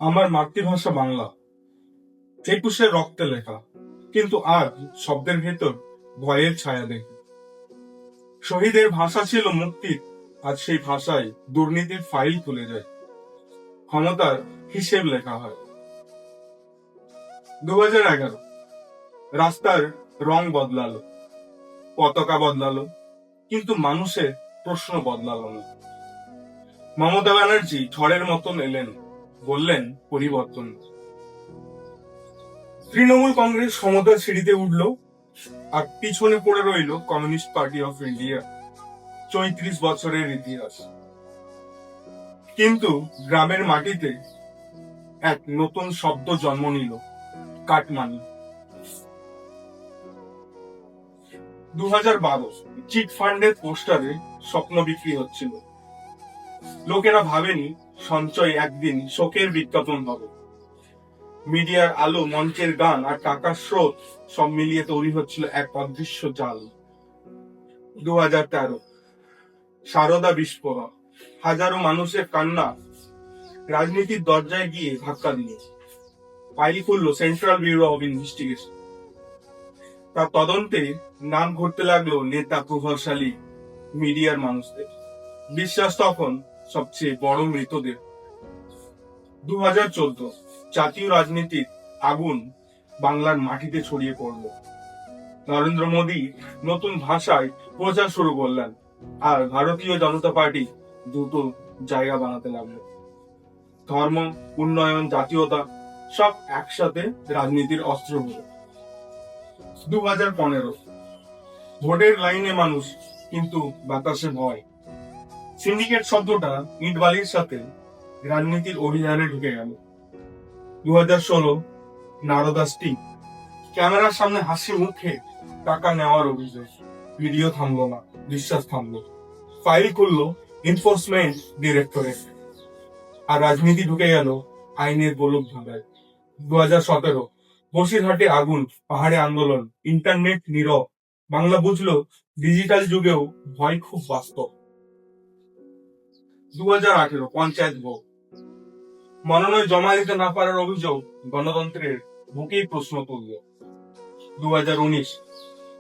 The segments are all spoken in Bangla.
আমার মাতৃভাষা বাংলা, 21-এর রক্তে লেখা, কিন্তু আজ শব্দের ভেতর ভয়ের ছায়া দেখি। শহীদের ভাষা ছিল মুক্তির, আজ সেই ভাষায় দুর্নীতির ফাইল খুলে যায়, ক্ষমতার হিসেব লেখা হয়। 2011 রাস্তার রং বদলালো, পতাকা বদলালো, কিন্তু মানুষের প্রশ্ন বদলালো না। মমতা ব্যানার্জি ঝড়ের মতন এলেন, বললেন পরিবর্তন। তৃণমূল কংগ্রেস ক্ষমতার সিঁড়িতে উঠল, আর পিছনে পড়ে রইল কমিউনিস্ট পার্টি অফ ইন্ডিয়া। 34 বছরের ইতিহাস, কিন্তু গ্রামের মাটিতে এক নতুন শব্দ জন্ম নিল, কাটমানি। 2012 চিট ফান্ডের পোস্টারে স্বপ্ন বিক্রি হচ্ছিল। লোকেরা ভাবেনি সঞ্চয় একদিন শোকের বিজ্ঞাপন হবে। মিডিয়ার আলো, মঞ্চের গান আর টাকার স্রোত সব মিলিয়ে তৈরি হচ্ছিল এক অদৃশ্য জাল। 2013 সারদা বিস্ফোরণ, হাজারো মানুষের কান্না রাজনীতির দরজায় গিয়ে ধাক্কা দিল। ফাইল খুলল সেন্ট্রাল ব্যুরো অব ইনভেস্টিগেশন। তার তদন্তে নাম ঘুরতে লাগলো নেতা, প্রভাবশালী মিডিয়ার মানুষদের। বিশ্বাস তখন সবচেয়ে বড় মৃতদেহ। 2014 জাতীয় রাজনীতির আগুন বাংলার মাটিতে ছড়িয়ে পড়ল। নরেন্দ্র মোদী নতুন ভাষায় প্রচার শুরু করলেন, আর ভারতীয় জনতা পার্টি দুটো জায়গা বানাতে লাগলো। ধর্ম, উন্নয়ন, জাতীয়তা সব একসাথে রাজনীতির অস্ত্র হলো। 2015 ভোটের লাইনে মানুষ, কিন্তু বাতাসে ভয়। সিন্ডিকেট শব্দটা ইট বালির সাথে রাজনীতির অভিযানে ঢুকে গেল। 2016 নারদা স্টিং, ক্যামেরার সামনে হাসি মুখে টাকা নেওয়ার অভিযোগ। ভিডিও থামলো না, বিশ্বাস থামলো। ফাইল খুললো এনফোর্সমেন্ট ডিরেক্টরেট, আর রাজনীতি ঢুকে গেল আইনের গোলক ধাঁধায়। 2017 বসিরহাটে আগুন, পাহাড়ে আন্দোলন, ইন্টারনেট নীরব। বাংলা বুঝলো ডিজিটাল যুগেও ভয় খুব বাস্তব। 2018 পঞ্চায়েত ভোট, মনোনয়ন জমা দিতে না পারার অভিযোগ গণতন্ত্রের বুকেই প্রশ্ন তুলল। 2019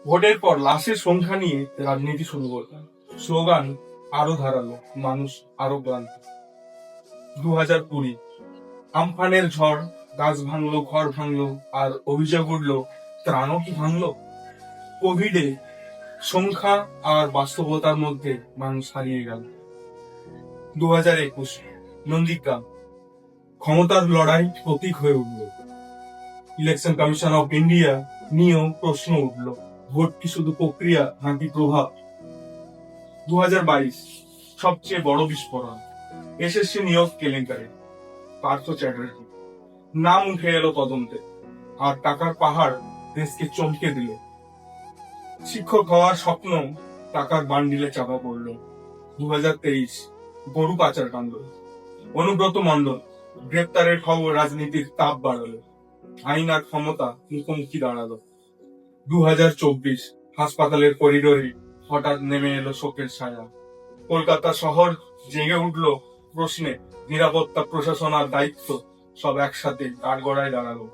ভোটের পর লাশের সংখ্যা নিয়ে রাজনীতি শুরু করল। স্লোগান আরো ধারালো, মানুষ আরো ক্লান্ত। 2020 আমফানের ঝড়, গাছ ভাঙলো, ঘর ভাঙলো, আর অভিযোগ উঠলো ত্রাণও কি ভাঙলো। কোভিডে সংখ্যা আর বাস্তবতার মধ্যে মানুষ হারিয়ে গেল। 2021 নন্দীগ্রাম, ক্ষমতার লড়াই প্রতীক হয়ে উঠল। ইলেকশন কমিশন অফ ইন্ডিয়া নিয়েও প্রশ্ন উঠল, ভোট কি শুধু প্রক্রিয়া নাকি প্রভাব। 2022 সবচেয়ে বড় বিস্ফোরণ, এসএসসি নিয়োগ কেলেঙ্কারি। পার্থ চ্যাটার্জি নাম উঠে এলো তদন্তে, আর টাকার পাহাড় দেশকে চমকে দিল। শিক্ষক হওয়ার স্বপ্ন টাকার বান্ডিলে চাপা পড়ল। 2023 গরু পাচার কাণ্ড, অনুব্রত মণ্ডল গ্রেপ্তারের খবর রাজনীতির তাপ বাড়ালো। আইন আর ক্ষমতা মুখোমুখি দাঁড়ালো। 2024 হাসপাতালের করিডোরে হঠাৎ নেমে এলো শোকের ছায়া। কলকাতা শহর জেগে উঠলো প্রশ্নে, নিরাপত্তা, প্রশাসন আর দায়িত্ব সব একসাথে কাঠগড়ায় দাঁড়ালো।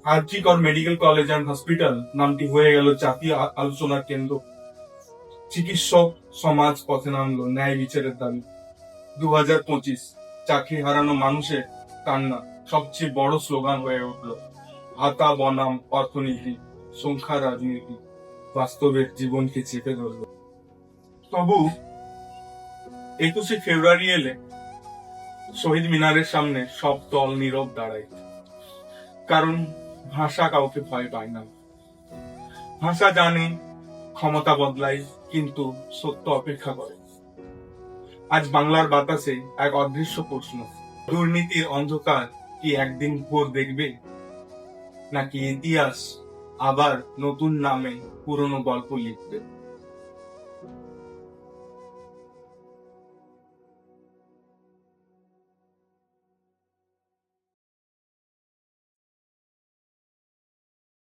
RG Kar medical college and hospital নামটি হয়ে গেল জাতীয় আলোচনার কেন্দ্র। চিকিৎসক সমাজ পথে নামলো ন্যায় বিচারের দাবি। 2025 চাকরি হারানো মানুষের কান্না সবচেয়ে বড় স্লোগান হয়ে উঠল। ভাতা বনাম অর্থনীতি, সংখ্যা রাজনীতি, বাস্তবের জীবনকে চেপে ধরল। তবু 21শে ফেব্রুয়ারি এলে শহীদ মিনারের সামনে সব দল নীরব দাঁড়ায়, কারণ ভাষা কাউকে ভয় পায় না। ভাষা জানে ক্ষমতা বদলায়, কিন্তু সত্য অপেক্ষা করে। আজ বাংলার বাতাসে এক অদৃশ্য প্রশ্ন, দুর্নীতির অন্ধকার কি একদিন ভোর দেখবে, নাকি ইতিহাস আবার নতুন নামে পুরনো গল্প লিখবে।